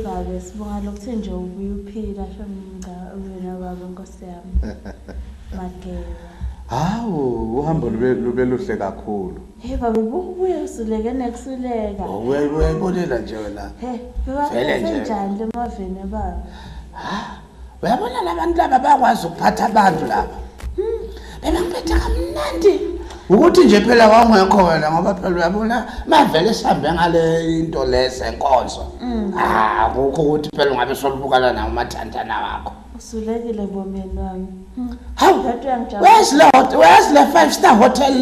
Baba sibonga lokuthi nje ubuyiphila shomnga wena baba Nkosi yami. Mageba. Hawu uhambo lube luhle kakhulu. Hey baba ubuye usuleke nekusuleka. Uyayibonela nje wena. Vele nje njani lemaveni baba? Uyabona labantu laba bayakwazi ukuphatha abantu laba. Bengiphethe kamnandi. Ukuthi nje phela wangekho wena ngoba phela uyabona mavele sihambe ngale into lesenkonzo. Akukho ukuthi phela ungabe solubukana nawo mathandana wakho. Usulekile bomeni wami. Hawu where's the 5-star hotel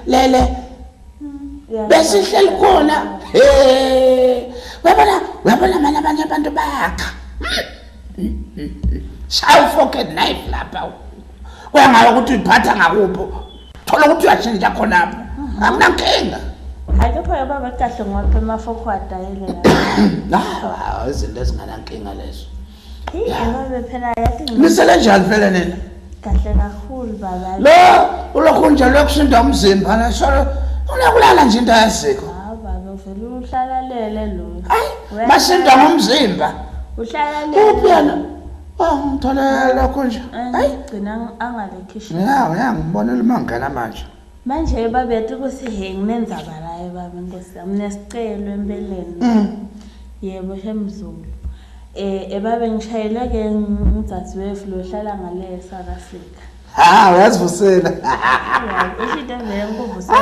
lele? Besihleli khona. Uyabona manje abanye abantu bayakha. Shall forget knife lapha. Uyangayo ukuthi uyiphatha ngakuphi. Thola ukuthi uyashintsha khona apha. Akunankinga. Akepha baba kahle ngoba emafoko adayile. Izinto ezinganankinga lezo. Baba phela yathi Nisele njani phela nina? kahle kakhulu baba. Lo ulokhu njalo yokushinda umzimba na solo unakulala nje into yazikho. Baba vele uhlalalele lo. Hayi mashinda ngomzimba. Uhlalalele. Uphela. Ngithola lokho nje. Hayi gcina angalekhishini. Ngibonela mangena manje. Manje baba yathi ukuthi he nginenzaba la baba Nkosi yami nesicelo empeleni. Yebo shemzulu. Baba ngishayela ke ngizathu weflo hlala ngale South Africa. Uyazivusela. Ishinto vele ngikuvusela.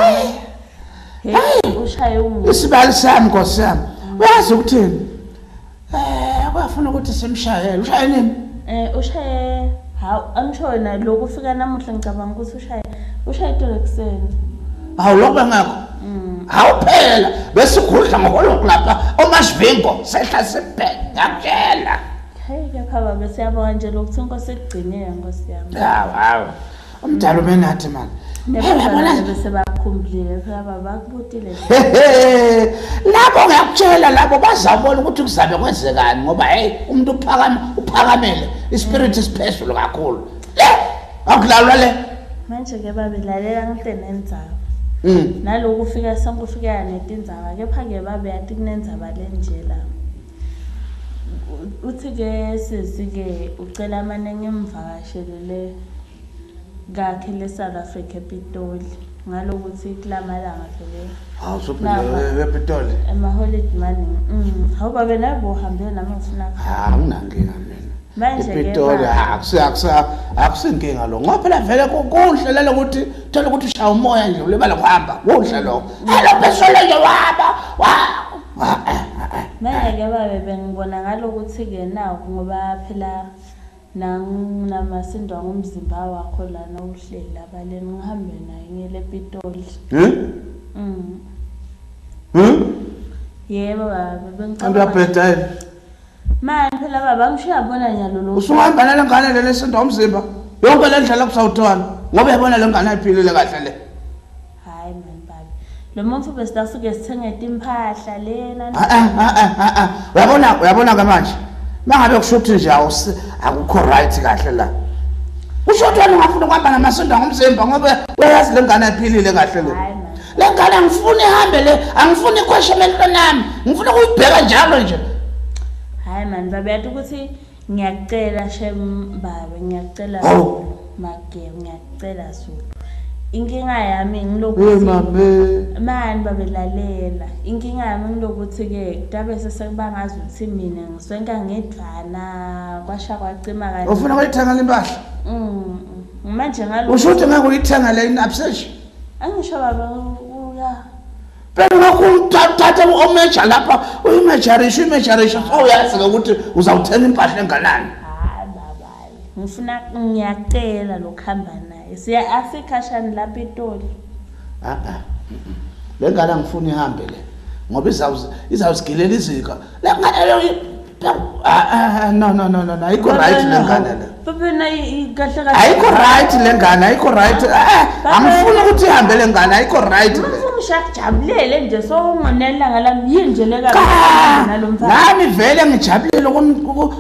Hey ushaye ungu. Isibali sami Nkosi yami. Uyazi ukuthini? Kwafuna ukuthi simshayele. Ushaye nini? Ushaye angishona lokhu ufika namuhla ngicabanga ukuthi ushaye ekuseni. Hawu lokho bengakho. Awuphela bese khudla ngokolokhu lapha omashvingo sehla sibheke ngakutshela. Hey ke baba bese yabona nje lokuthi Inkosi igcinile Nkosi yami. Hawu umdalo benathi manje. Yabona bese bakhumbulile phela baba kubutile. Lapho ngiyakutshela labo bazabona ukuthi kuzabe kwenzekani ngoba hey umuntu uphakamele ispirit isiphezulu kakhulu. Akulalwa le. Manje ke baba lalela ngihle nendzaba. Naloku ufika sengufika netindzaba kepha ke baba yathi kunendzaba lenjela. Uthi ke sesike ucela amane ngimvakashelele kakhe le South Africa ePitoli ngalokuthi kulamalanga phela. Hawu sophela ePitoli. Holiday money. Hawu baba nabo uhambe nami ngifuna. Anginankinga mina. Manje ke ePitoli akusinkinga lo. Ngoba phela vele kuhle lelo ukuthi thola ukuthi ushaya umoya nje ulebala kuhamba. Kuhle lo. Hello besole nje waba. Manje ke baba bengibona ngalokuthi ke nawo ngoba phela namasindwa ngomzimba wakho lana uhleli abaleni ngihambe naye ngele ePitoli. Yebo baba bengicabanga. Uyabhedela. Manje phela baba ngishiya bona nyalo lo. Usungahamba nalengane le lesindwa umzimba. Yonke le ndlela kusawuthwana. Ngoba yabona le ngane ayiphilile kahle le. Hayi man baba. Lo muntu besitasuke sithenge impahla lena. Uyabona ke manje. Mangabe kushuthi nje akukho right kahle la. Ushothwana ngafuna ukuhamba namasindwa ngomzimba ngoba uyazi le ngane ayiphilile kahle le. Le ngane angifuni ihambe le, angifuni ikhweshemelo nami. Ngifuna ukuyibheka njalo nje. Hayi man baba yathi ukuthi ngiyacela shem baba ngiyacela Magebe ngiyacela Zulu. Inkinga yami ngilokuthi man babelalela. Inkinga yami ngilokuthi ke kutabe sesekubangaza ukuthi mina ngiswenka ngedvana kwasha kwacima kanje. Ufuna ukuyithenga impahla? Manje ngalo. Usho ukuthi ngeke uyithenga le inabsesh? Angisho baba uya. Phela ngokuthatha umeja lapha uyimejarisha uyazi ukuthi uzawuthenga impahla enganani. Hayi baba. Ngifuna ngiyacela lokuhamba naye. Siya asikhashani lapha ePitoli. Le ngane angifuni ihambe le. Ngoba izawusigilela izika. Le ngane no ayikho right le ngane le. Baba na kahle kahle. Ayikho right le ngane ayikho right. Angifuni ukuthi ihambe lengane ayikho right ngishakujabulele nje songonelanga lami yinje leka nalomfana nami vele ngijabulele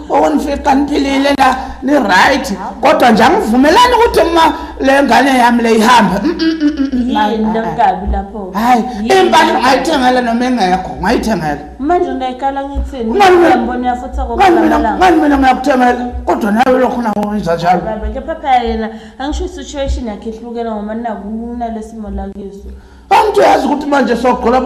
okunifika niphilile la ni right kodwa nje angivumelani ukuthi uma lengane yami le ihamba yini lokabi lapho hayi impahla ngayithengela noma engekho ngayithengela manje ngayikala ngithini ngiyambona yafutha kokulamala ngani mina ngiyakuthengela kodwa nawe lokho nawo wenza njalo baba ke papa yena angisho situation yakhe ihlukene ngoba nakunalesimo la kiso Angithi yazi ukuthi manje sogqoka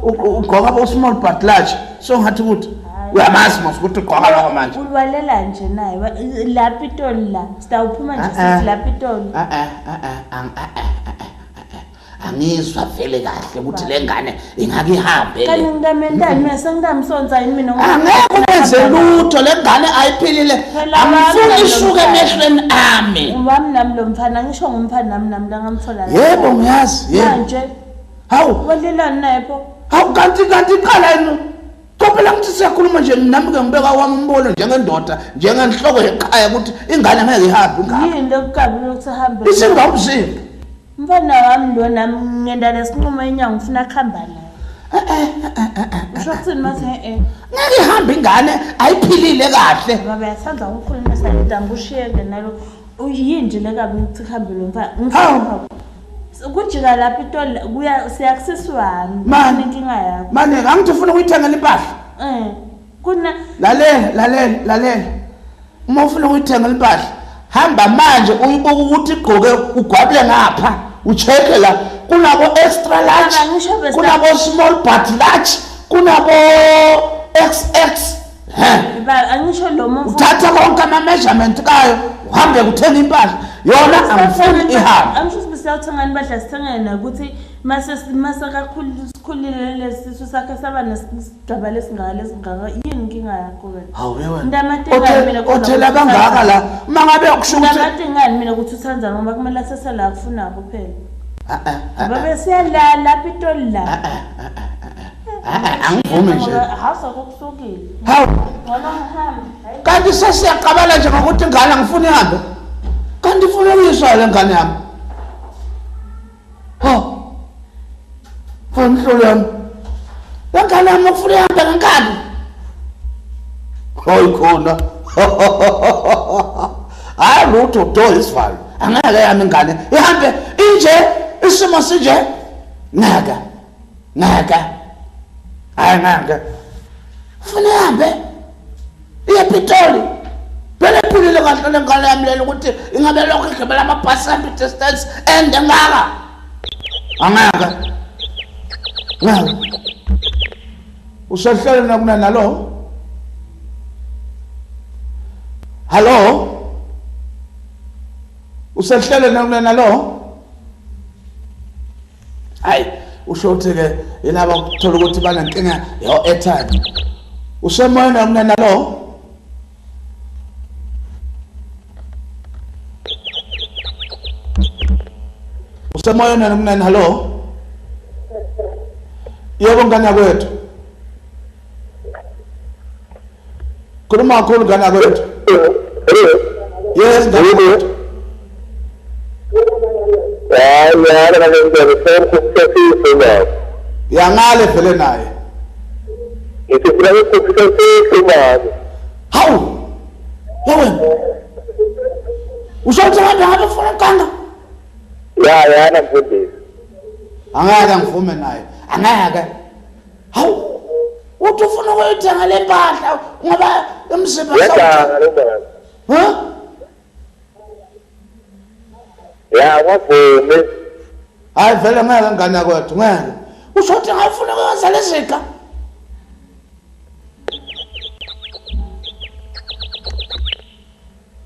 ugqoka bo small but large so ngathi ukuthi uyamazi mase ukuthi ugqoka lokho manje ulwalela nje naye la pitoli la sitawuphuma nje sithi la pitoli angizwa vele kahle ukuthi lengane ingake ihambe kanti ngikamendani mase ngidamsonza yini mina angeke wenze lutho lengane ayiphilile angifuni isuke emehlweni ami wami nami lo mfana ngisho ngumfana nami la ngamthola yebo ngiyazi yebo manje hawu walelani nayepo hawu kanti qala yini Kopela ngithi siyakhuluma nje nami ke ngibeka wami umbono njengendoda njengenhloko ekhaya ukuthi ingane ngeke ihambe ngapha yini lokukabi ukuthi hambe isingawumzimba mfana wami lo nami ngenda lesinqumo enyanga ngifuna khamba naye ushokuthini mase ngeke ihambe ingane ayiphilile kahle baba yasanza ukukhuluma sanida ngushiyeke nalo uyinje lekabi ukuthi khambe lo mfana ukujika lapha itoli kuya siyakusiswami mani inkinga yakho mani angithi ufuna ukuyithengela impahla kuna lalela uma ufuna ukuyithengela impahla hamba manje uyibuka ukuthi igqoke ugwabule ngapha ucheke la kunabo extra large kunabo small but large kunabo XX baba angisho lo mfana uthatha konke ama measurement kayo uhambe ukuthenga impahla yona angifuni ihambe angisho siyawuthengani badla sithengene ukuthi mase kakhulu sikhulile lesisu sakhe saba nesigaba lesingaka yini inkinga yakho wena hawu yena ndamatengani mina othela kangaka la mangabe ukusho ukuthi ndamatengani mina ukuthi uthanza ngoba kumele asesela akufuna kuphela baba siyalala lapha itoli la angivumi nje hawusa kokusukile hawu ngona ngihamba kanti sesiyaqabala nje ngokuthi ingane ngifuna ihambe kanti ufuna ukuyiswa le ngane yami Fonhlolami. Ngane yami ufuna ihambe ngenkani? Hayi khona. Hayi lutho do isivalo. Angeke yami ingane ihambe inje isimo sinje. Ngaka. Hayi ngaka. Ufuna ihambe. Iyapitoli. Phela iphulile kahle lengane yami lelo ukuthi ingabe lokho igibela amabhasi ambi distance ende ngaka. Angaka. Ngaka. Usahlala nakuna nalo? Hello? Usahlala nakuna nalo? Hayi, usho ukuthi ke yilaba ukuthola ukuthi banenkinga yo airtime. Usemoya nakuna nalo? Usemoya nakuna hello? Yebo ngana kwethu. Khuluma kakhulu ngana kwethu. Yes ngana kwethu. Ya ngale vele naye. Hawu. Yewe. Ushothi ngabe ufuna kanga? Ya namfundisi. Angeke ngivume naye. Angeke. Hawu. Uthi ufuna ukuyithenga le mpahla ngoba umzimba Ha? Ya wavume. Hayi vele ngeke ngana kwethu ngeke. Ushothi ngafuna ukwenza lezika.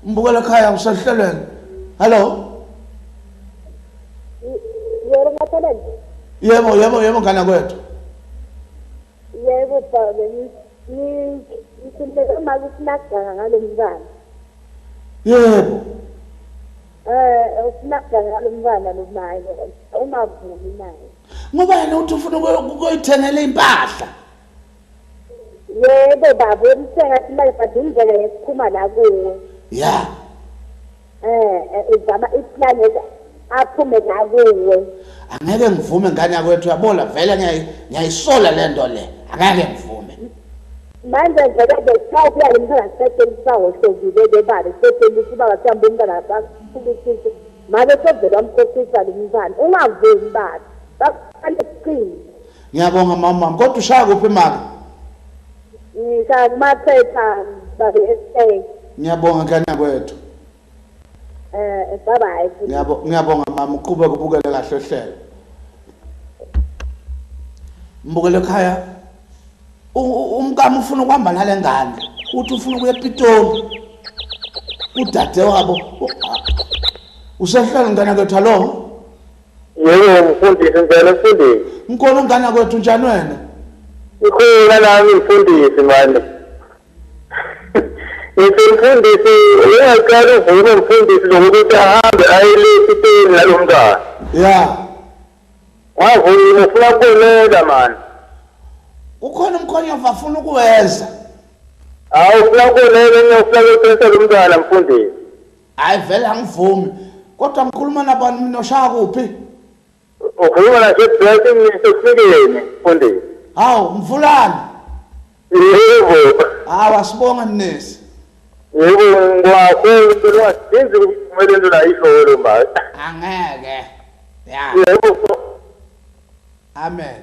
Mbukela ekhaya usahlelweni. Hello? Yebo ngana kwethu. Yebo baba ngithumela makusinaga ngalo mntwana. Yebo. Usinaga ngalo mntwana lo naye umavumi naye. Ngoba yena uthi ufuna ukuyithengela impahla. Yebo baba umthenga imali badingela yesikhuma la kuwe. Ya. Izama iplan aphume la kuwe. Angeke ngivume ngane yakwethu yabona vele ngiyayisola lento le. Angeke ngivume. Manje nje kade sawuya lemntwana sethe sawo sokile bebali sethe ukuba kathamba umntwana bakuphikisisa manje sovela amkhokhisa lemntwana ungavumi bathi bafanele kuqina. Ngiyabonga mama kodwa ushaya kuphi imali? Ngishaya kumathetha babe esay. Ngiyabonga ngane yakwethu. Bye bye. Ngiyabonga mama uqhubeka ubukele kahle hlelo. Mbukele ekhaya. Umkami ufuna ukuhamba nale ngane. Uthi ufuna ukuya ePitoli. Udade wabo. Usehlala ngane yakwethu lo? Yebo mfundisi ngicela mfundisi. Ngikona ngane yakwethu njani wena? Ikhona nami mfundisi manje. Mfundisi uyaqala uvume mfundisi lokuthi ahambe ayelesi teni nalo mntwana. Yeah. Wavuma ufuna ukulela man. Ukhona umkhonyovu afuna ukuweza. Hawu ufuna ukulela ngiyofuna ukuqinisa lo mntwana mfundisi. Hayi vele angivumi. Kodwa ngikhuluma nabani mina oshaya kuphi? Ukhuluma naseBrayton nisefikeni mfundisi. Hawu mvulana. Yebo. Hawu asibonga nesi. Yebo ngwakhulwa yenze kumele into la ihlolo manje. Angeke. Ya. Yebo. Amen.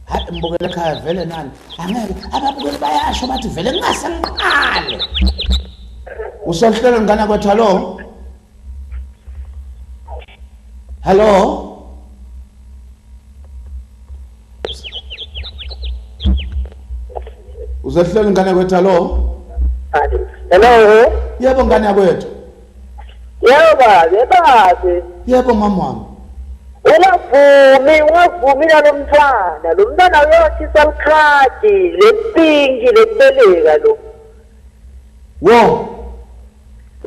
Hayi mbukele ekhaya vele nani. Angeke ababukeli bayasho bathi vele ngase ngiqale. Usohlelo ngana kwethu hallo? Hello? Uzohlelo ngane kwethu hallo? Hello. Yebo ngane yakwethu. Yebo babe. Yebo mama wami. Ungavumi nalomntwana. Lo mntwana uyothi salikhadi lepinki lekubeleka lo. Wo.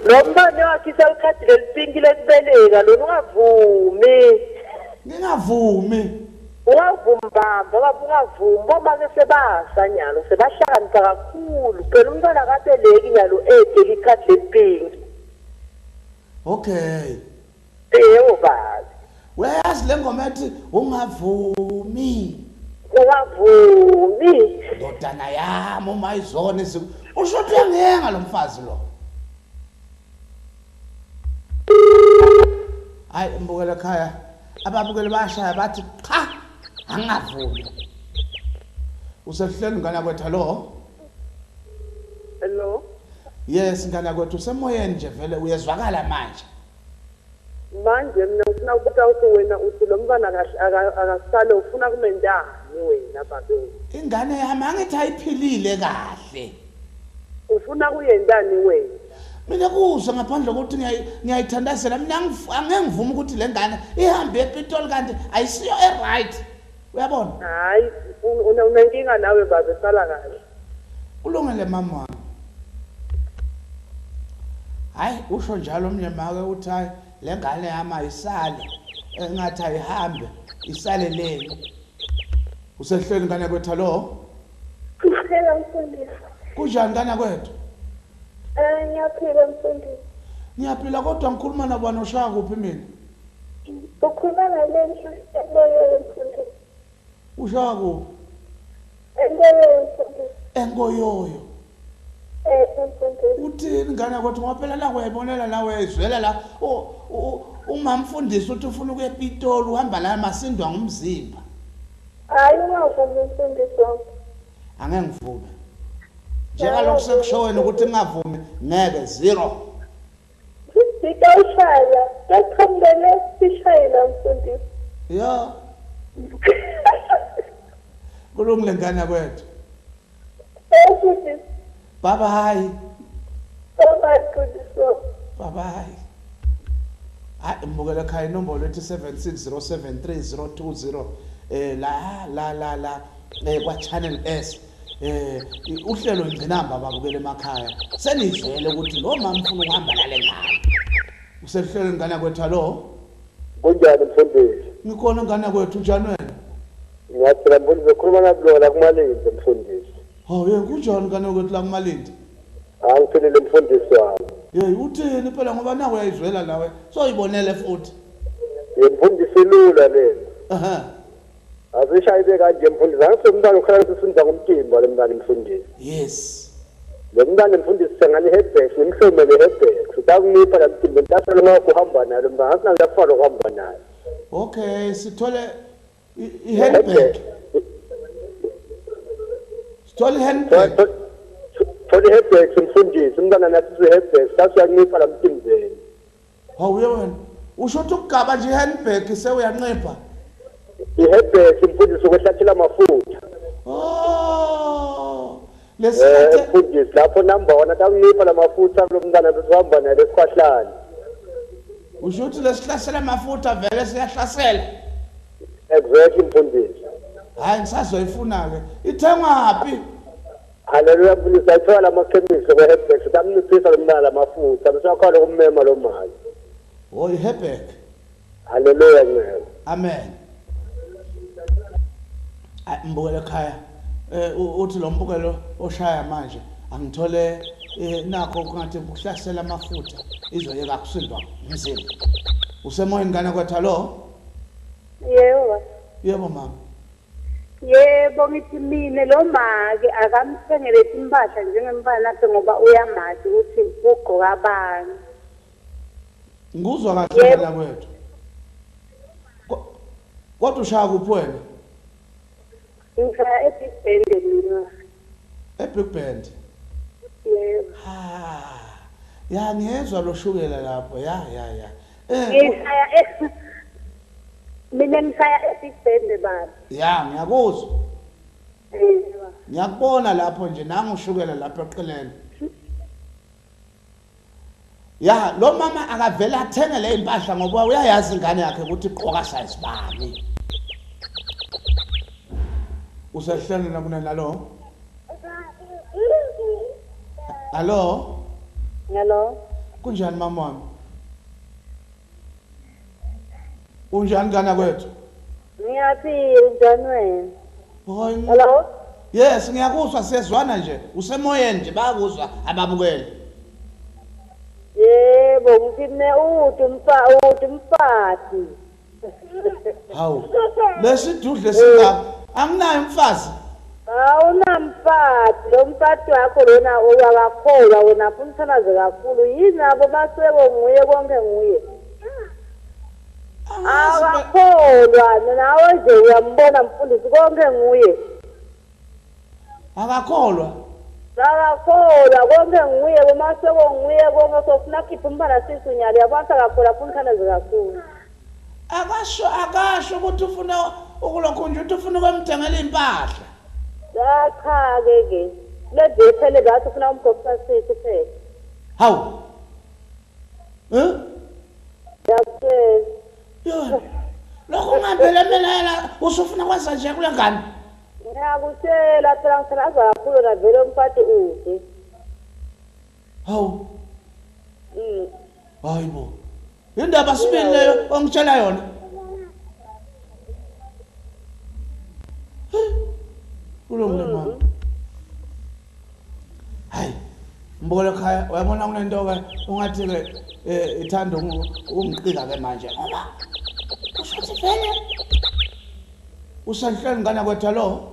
Lo mntwana uyothi salikhadi lepinki lekubeleka lo ungavumi. Ngingavumi. Ungavumbamba ungavumi ngoba sebasa nyalo sebahlakanipha kakhulu. Phela umntwana kabeleki nyalo ede ikhadi lepinki. Okay. Yebo babe. Uyazi le ngoma ethi ungavumi. Ungavumi. Ndodana yami uma izona usho ukuthi uyangenga lo mfazi lo. Hayi mbukela ekhaya. Ababukeli bashaya bathi cha angavumi. Usehleli ngane yakwethu hallo? Hello. Yes ngane yakwethu usemoyeni nje vele uyezwakala manje. Manje mina ufuna ukuthi wena uthi lo mntwana akasale ufuna kumendani wena babe. Ingane yami angithi ayiphilile kahle. Ufuna kuyendani wena? Mina kuzwa ngaphandle kokuthi ngiyayithandazela mina angengivuma ukuthi le ngane ihambe ePitoli kanti ayisiyo eright. Uyabona? Hayi unenkinga nawe babe sala kahle. Kulungile mama wami. Hayi usho njalo umnyamake uthi hayi le ngane yami ayisale engathi ayihambe isale leni. Usehleli ngane kwethu hallo? Kuphela mfundisi. Kunjani ngane kwethu? Ngiyaphila mfundisi. Ngiyaphila kodwa ngikhuluma nabani oshaya kuphi mina? Ukhuluma nalenhla emoyeni mfundisi. Ushaya kuphi? Emoyeni mfundisi. Engoyoyo. Mfundisi. Uthini ngane kwethu ngoba phela la uyayibonela la uyayizwela la umamfundisi uthi ufuna ukuya ePitoli uhamba la masindwa ngumzimba. Hayi ungavumi mfundisi wami. Angeke ngivume. Njengalokho sekushoweni ukuthi ngingavumi ngeke zero. Ngikawushaya yakhambele sishayela mfundisi. Ya. Kulungile ngane kwethu. Mfundisi. Bye bye. Bye mfundisi wami. Bye bye. Hayi mbukela ekhaya inombolo ethi 76073020 la kwa channel S uhlelo ingcinamba babukele emakhaya senizele ukuthi lo mama ufuna ukuhamba nale ngane usehlelo ngane kwethu hallo Kunjani mfundisi? ngikhona ngane kwethu njani wena Ngiyaphila mfundisi ukhuluma nakulona kumalindi mfundisi. hawu ye kunjani ngane kwethu la kumalindi Angiphilile mfundisi wami. ye uthini phela ngoba nawe uyayizwela lawe soyibonele futhi Yemfundisi lula lena. Aha. Azishayise kanje mfundisi. Angisomntana ukhala sifunda ngomtimba lo mntana imfundisi. Yes. Lo mntana imfundisi sengani headback ngimhlomele headback. Utakungipha la mtimba ntasho lo kuhamba naye lo mntana. Asina ngiyafana ukuhamba naye. Okay, sithole i-handbag. Sithole i-handbag. Thole headback simfundisi umntana nathi headback sasiyakunipha la mtimbeni. Hawu yena. Usho ukuthi ukugaba nje i-handbag sewuyanqipha. I-headback simfundisi ukwehlathela amafutha. Oh. Lesikhathi Mfundisi lapho number 1 atakungipha la mafutha lo mntana besihamba naye lesikhwahlane. usho ukuthi lesihlasela amafutha vele siyahlasela. Exactly mfundisi. Hayi ngisazoyifuna ke. Ithengwa hapi? Haleluya mfundisi ayithola la makhemisi kwe headback tamniphisa lo mntana la mafutha bese akhona ukummema lo mali. Oh i-handbag. Haleluya ngeke. Amen. Mbukele ekhaya uthi lo mbukelo oshaya manje angithole nakho kungathi ukuhlasela amafutha izoyeka kusindwa umzimba. Usemoyeni ngane kwethu lo? Yebo. Yebo mama. Yebo ngithi mina lo make akamthengele impahla njengempahla lapho ngoba uyamazi ukuthi ugqoka abanye. Nguzwa kahle la kwethu. Kodwa ushaya kuphi wena? Ngishaya eBig Bend mina. eBig Bend. Yebo. Ha. Ya ngiyezwa lo shukela lapho. Ya. Ngishaya mina ngishaya eBig Bend baba. Ya ngiyakuzwa. Yebo. Ngiyakubona lapho nje nangu ushukela lapho eqeleni. Ya lo mama akavela athengele impahla ngoba uyayazi ingane yakhe ukuthi iqoka size bani. Usehlele nakuna nalo? Hello? Hello. Kunjani mama wami? Unjani kana kwethu? Ngiyaphila njani wena? Hoyi. Hello. Yes, ngiyakuzwa siyezwana nje. Usemoyeni nje bayakuzwa ababukeli. Yebo ngithine uthi umfati. Hawu. Lesidudle singaka. Anginayo umfazi. Awunamfati lo mfati wakho lona uyakakholwa wena futhi uthanaze kakhulu yini abo basebo nguye konke nguye. Akakholwa nawe nje uyambona mfundisi konke nguye. Akakholwa. Akakholwa konke nguye bomasebo nguye konke sofuna khipha umbala sisunyali yabantu akakholwa futhi uthanaze kakhulu. Akasho ukuthi ufuna ukulokho nje ufuna ukumthengela impahla. Cha ke le phele ngathi ufuna umkhokha sithi phela. Hawu. Yaphela. Yo. Lokho ngempela mina usufuna kwenza nje kule ngane. Ngiyakutshela phela ngithanaza kakhulu na vele umfati ude. Hawu. Hayibo. Indaba sibili leyo ongitshela yona. Kulungile mama. Hayi. Mbukele ekhaya uyabona kunento ke ungathi ke ithanda ukungiqika ke manje ngoba usho vele usahleli ngana kwethu lo.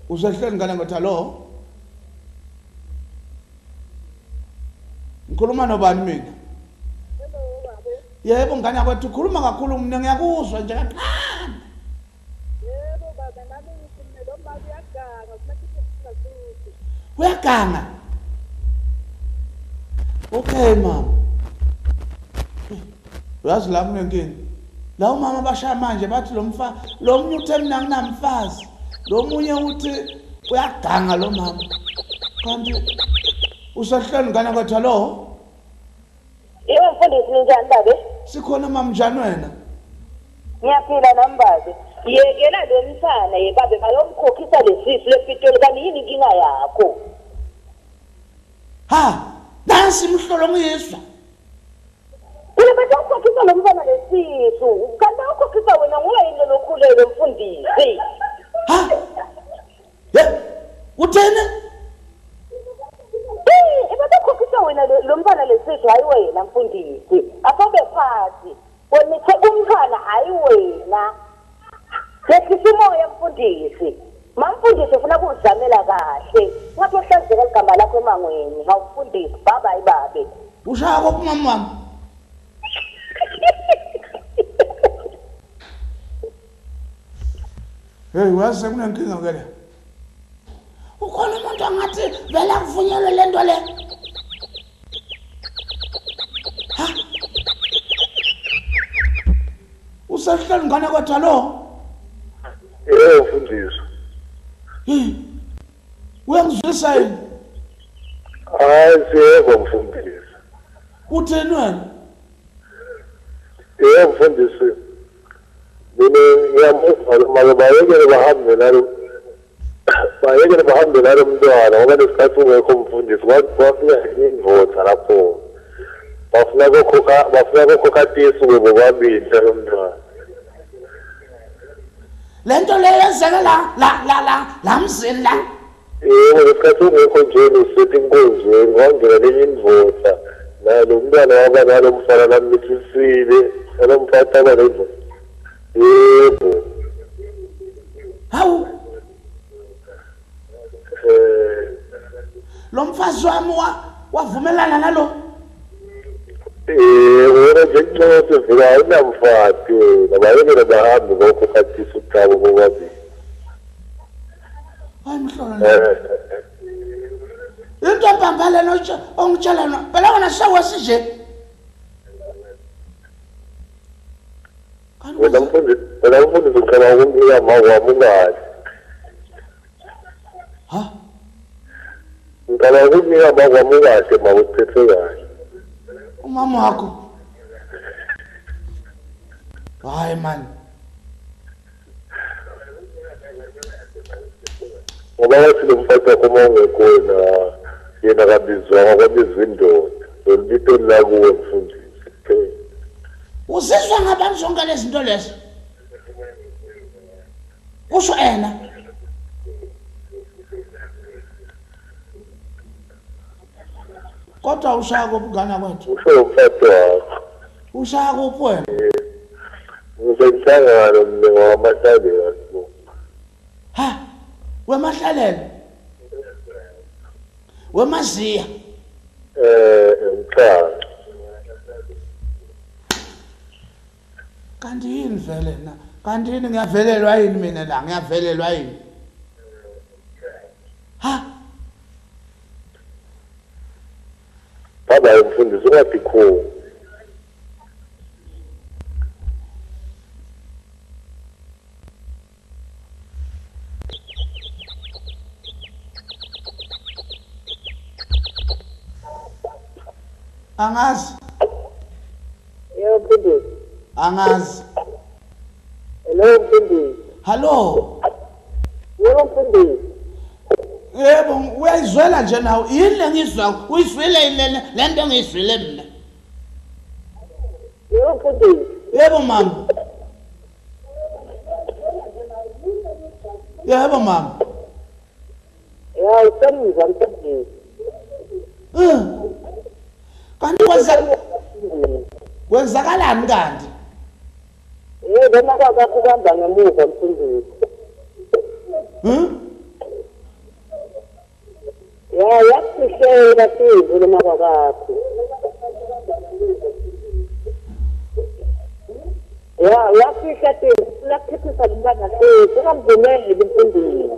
Usahleli ngana kwethu lo. Ngikhuluma nobani mina? Yebo ngane kwethu ukhuluma kakhulu mina ngiyakuzwa nje kancane. Yebo baba nami ngifune lo mali uyaganga kumathi kusuthi. Uyaganga. Okay mama. Uyazi la kunenkinga. La umama bashaya manje bathi lo munye uthe mina nginamfazi. Lo munye uthi uyaganga lo mama. Kanti usahleli ngane kwethu lo? Yebo mfundisi ninjani babe? Sikhona mama njani wena? Ngiyaphila nambazi. Yekela lo msana yebabe balomkhokhisa lesisu lepitoli kanti yini inkinga yakho? Ha, nasi imhlolo ngiyizwa. Kule bathi ukhokhisa lo mfana lesisu, kanti ukhokhisa wena nguwe yini lokhulelo mfundisi? Ha? Ye, uthene? Ibathi ukhokhisa wena lo mfana lesisu umfundisi hayi wena mfundisi asobe phansi wonithe umntwana hayi wena lehlisa imoya mfundisi mamfundisi ufuna ukuzamela kahle ngathi uhlanzeka igama lakho emangweni ngawufundisi bye babe ushaya kopumama wami hey wazi kunenkinga ke la ukhona umuntu angathi vele akuvunyelwe lento le ha usahlala ngane kodwa lo mfundisi uyangizwisa yini hayi siyebo mfundisi utheni wena mfundisi mina ngiyamuzwa manje bayekele bahambe nalo mntwana ngoba lesikhathi ungekho mfundisi kwafika indvodza lapho bafuna kokhokha tisu bobabili lo mntwana lento le yenzeka la mzini la yebo lesikhathi ungekho nje usithi inkonzweni kwangena lenye indvodza nalo mntwana waba nalo mfana namithisile alomfata balendvo yebo hawu lo mfazi wami wavumelana nalo wena nje kuncothe vika awunamfati nabayekele bahambe bokhokhathisa uthabo bobabili hayi mhlolo into embambale ongitshela yona phela wena sewasije wena mfundisi uqala ukumnika amakwami ungazi ha uqala ukunika amakwami ungahle ma uthethe kahle umama wakho hayi man ngoba wathi lo mfati wakho uma ungekhona yena kabizwanga kwabizwa indoda lolibito lakuwe mfundisi uzizwa ngabantu zonke lezi zinto lezo kusho ena kodwa ushaya kopungana kwethu usho lo mfati wakho ushaya kuphi wena ngisenhlangano mne ngwamahlale kaso ha wemahlalelo wemaziya mkhaya kanti yini vele na kanti yini ngiyavelelwa yini mina la ngiyavelelwa yini ha baba mfundisi ungathi khona angazi yebo mfundisi angazi hello mfundisi hallo yebo mfundisi yebo uyayizwela nje nawe yini lengizwa uyizwile yini lento engiyizwile mina yebo mfundisi yebo mama yebo mama ya usemva mfundisi kanti kwenzakalani kanti bona kwakho kuhamba ngemuva mfundisi ya yakuhleka sizwe noma kwakho ya uyafihla thina siyakukhithisa lumntana sethu ungamvumeli mfundisi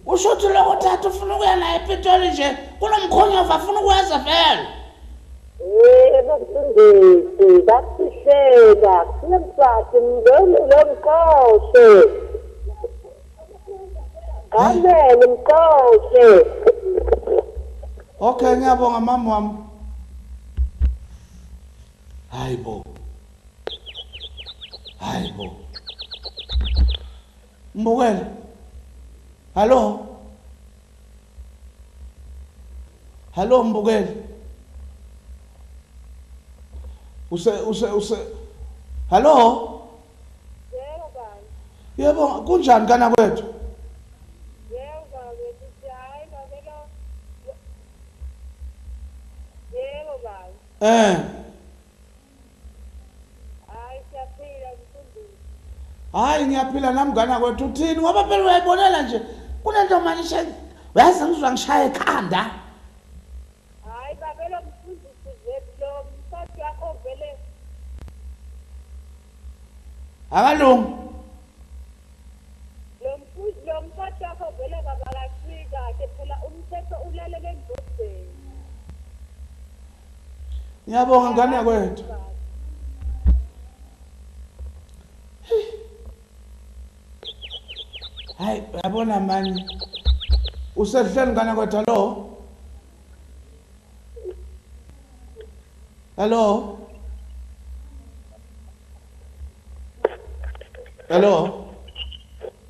usho ukuthi lokho thatha ufuna ukuya naye ePitoli nje kunomkhonyova afuna ukwenza vele mfundisi bakuhleka sinemsathi mqoshe kamele mqoshe okay ngiyabonga mama wami hayibo mbukele hallo mbukele use hallo yebo kunjani kana kwethu Hayi siyaphila mfundisi. Hayi ngiyaphila nami ngana kwethu uthini ngoba phela uyayibonela nje kunento manje uyazi ngizwa ngishaya ekhanda. Hayi babelo mfundisi lo mfati wakho vele Akalungi. lo mfati wakho vele babakafika ke phela umthetho ulalele endodeni. Ngiyabonga ngane kwethu. Hayi uyabona manje usehleli ngane kwethu hello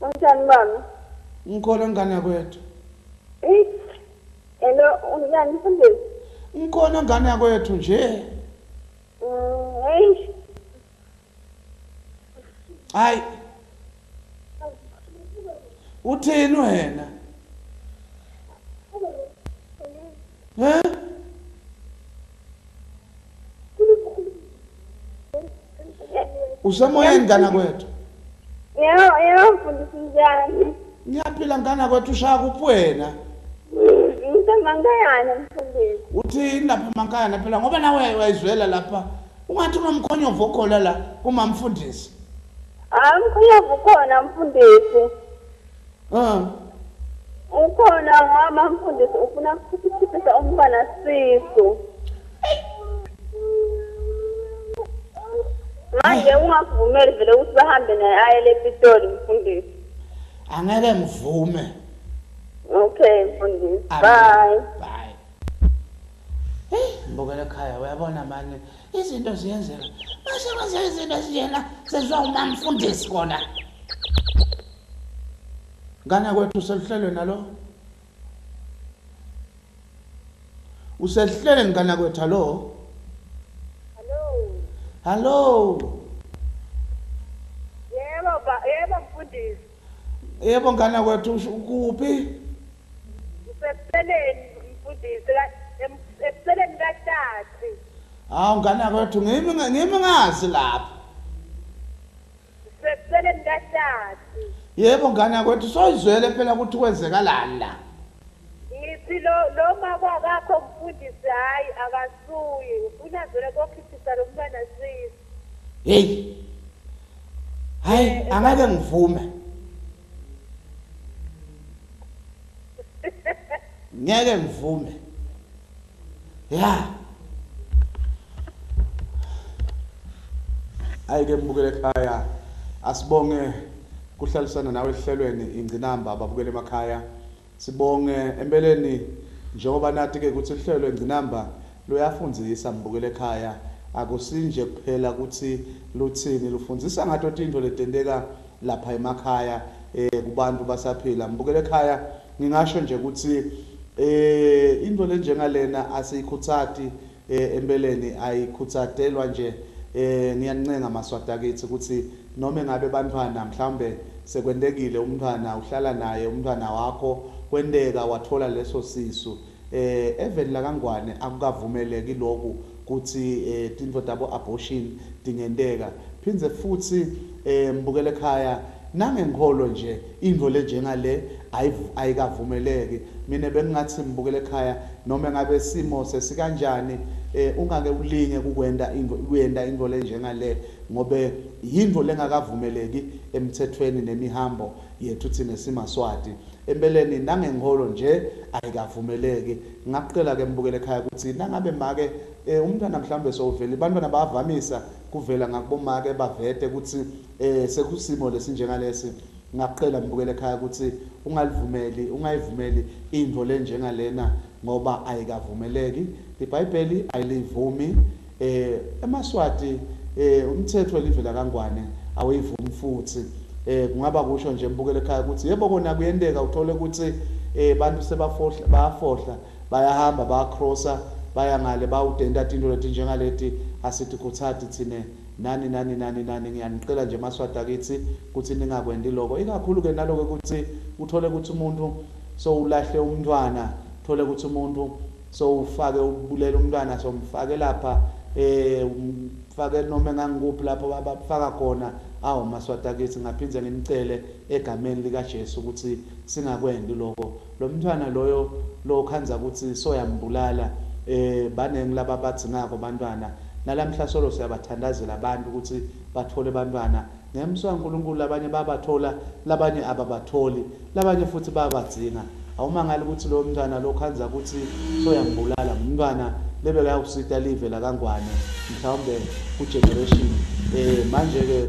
Unjani mama? ngikhona ngane kwethu Hello, unjani mfundisi? ngikhona ngane kwethu nje Hey. hayi uthini wena usemoyeni ngane kwethu Yebo mfundisi njani? ngiyaphila ngane kwethu ushaya kuphi wena Ngisemangayana mfundisi. uthini lapha emakhaya phela ngoba nawe wayizwela lapha ungathi unomkhonyovu okhola la kumamfundisi Mkhonyovu ukhona mfundisi. Ukhona ngama mfundisi ufuna ukuthiphisa umntwana sisu. Manje ungavumeli vele ukuthi bahambe naye aye lePitoli mfundisi. angeke ngivume. Okay mfundisi. Bye. Bye. Mbukela ekhaya uyabona manje izinto ziyenzeka. Mase kwenzeka izinto ezinjena sezwa umamfundisi kona. Ngane kwethu usehlelwe nalo? Usehlele ngane kwethu hallo? Hallo. Yebo mfundisi. Yebo ngane kwethu ukuphi? Usepheleni mfundisi epheleni kaThatsi. Hawu ngane kwethu ngimi ngazi lapha. Usepheleni kaThatsi. Yebo ngane kwethu soyizwele phela ukuthi kwenzekalani la. Yithi lo mama wakho mfundisi hayi akasuyi ufuna vele kokhiphisa lo mntwana sisi. Hey. Hayi angeke ngivume. Ngeke ngivume. Ya. Ayike mbukele ekhaya asibonge kuhlalisana nawe ehlelweni ingcinamba ababukele emakhaya sibonge empeleni njengoba nathi ke ukuthi ihlelo ingcinamba luyafundzisa mbukele ekhaya akusinje kuphela ukuthi luthini lufundzisa ngathi into letendeka lapha emakhaya kubantu basaphila mbukele ekhaya ngingasho nje ukuthi into lenjengalena asiyikhutsati empeleni ayikhutsatelwa nje ngiyancenga maswada kithi ukuthi noma ngabe bantwana mhlambe sekwendekile umntwana uhlala naye umntwana wakho kwendeka wathola leso sisu even la kangwane akukavumeleki lokhu ukuthi into dabo abortion dingendeka phindze futhi mbukele ekhaya nangenkholo nje into lenjengale ayikavumeleki mina bengingathi mbukele ekhaya noma ngabe simo sesikanjani ungake ulinge kukwenda into lenjengale ngobe yinto lengakavumeleki emthethweni nemihambo yethu thina simaswati empeleni nangenkholo nje ayikavumeleki ngaqela ke mbukele ekhaya ukuthi nangabe make umntwana mhlambe sovela abantwana bayavamisa kuvela ngakubomake bavete ukuthi sekusimo lesinjengalesi ngaqela mbukele ekhaya ukuthi ungayivumeli into lenjengalena ngoba ayikavumeleki iBhayibheli ayilivumi emaswati umthetho livela kangwane awuyivumi futhi kungaba kusho nje mbukele ekhaya ukuthi yebo kona kuyendeka uthole ukuthi abantu bayafohla bayahamba bayacrossa baya ngale bawudenda into leti njengaleti asithi kuthathi thine nani ngiyanicela nje maswada kithi ukuthi ningakwendi lokho ikakhulu ke naloko ukuthi uthole ukuthi umuntu so ulahle umntwana thole ukuthi umuntu so ufake ubulela umntwana so umfake lapha umfake noma engangikuphi lapho abafaka khona maswati akithi ngaphinze ngimcele egameni lika Jesu ukuthi singakwendi lokho lo mntwana loyo lo khanza ukuthi soyambulala baningi laba bathi ngako bantwana nalamhla solo siyabathandazela abantu ukuthi bathole bantwana ngemso kaNkulunkulu labanye babathola labanye ababatholi labanye futhi bayabadzinga awumangala ukuthi lo mntwana lo khanza ukuthi soyambulala umntwana lebe la usita live la kaNgwane mhlawumbe ku generation manje ke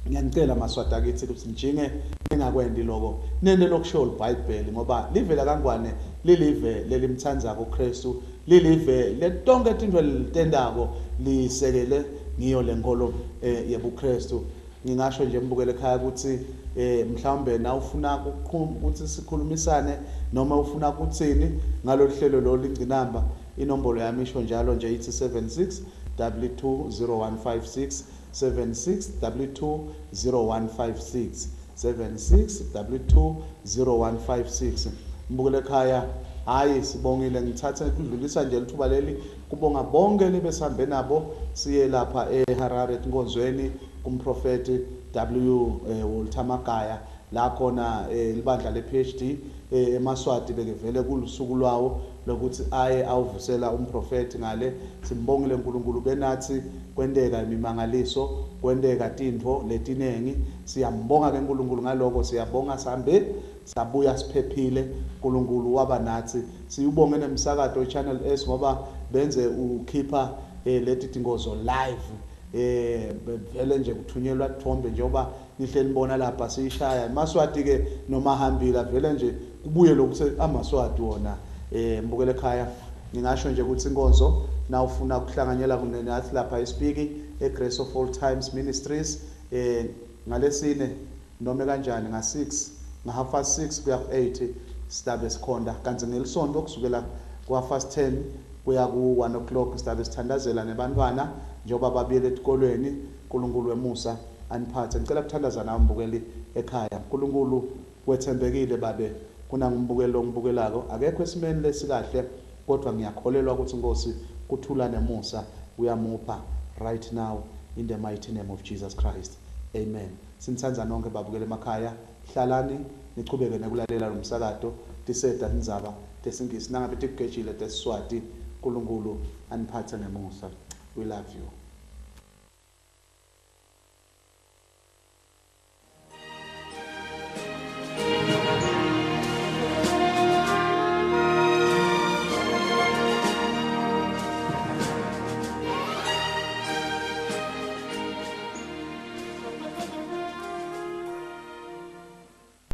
ngiyanicela maswati akithi ukuthi njinge ningakwendi lokho nene lokusho iBhayibheli ngoba live la kaNgwane lilive lelimthanza kuKristu lilive letonke into litendako lisekele ngiyo lenkolo yebuKristu ngingasho nje mbukele ekhaya ukuthi mhlawumbe na ufuna ukuthi sikhulumisane noma ufuna ukuthini ngalolu hlelo lo lingcinamba inombolo yami isho njalo nje ithi 76 220156 76 220156 76 220156 mbukele ekhaya hayi sibongile ngithatha ukudlulisa nje lithuba leli kubonga bonke libesambe nabo siye lapha eHarare enkonzweni kumprofeti Walter Magaya la khona libandla lePhD eMaswati bekevele kulusuku lwawo lokuthi aye awuvusela umprofeti ngale simbongile uNkulunkulu benathi kwendeka imimangaliso kwendeka tintfo letinengi siyambonga ke uNkulunkulu ngaloko siyabonga sambe sabuya siphephile uNkulunkulu waba nathi siyubonge nemsakazo channel S ngoba benze ukhipha leti dingozo live vele nje kuthunyelwa ithombe njengoba nihle nibona lapha siyishaya Maswati ke noma hambila vele nje kubuye lokuthi amaswati wona mbukele ekhaya ngingasho nje ukuthi inkonzo na ufuna ukuhlanganyela kunenathi lapha eSpeaking eGrace of All Times Ministries ngalesine noma kanjani nga6 nga6 kuya ku8 sidabe sikhonda kanti ngelisonto kusukela kwa10 kuya ku1 o'clock sidabe sithandazela nebantwana njengoba babiyele esikolweni uNkulunkulu wemusa aniphathe ngicela ukuthandaza nawe mbukeli ekhaya uNkulunkulu wethembekile babe kuna ngumbukelo ongibukelako akekho esimeni lesikahle kodwa ngiyakholelwa ukuthi Nkosi kuthula nemusa uyamupha right now in the mighty name of Jesus Christ amen sinithanza nonke babukele emakhaya hlalani nichubeke nekulalela lo msakazo tiseda nizaba tesingisi nangabe tikugejile tesiswati uNkulunkulu aniphathe nemusa we love you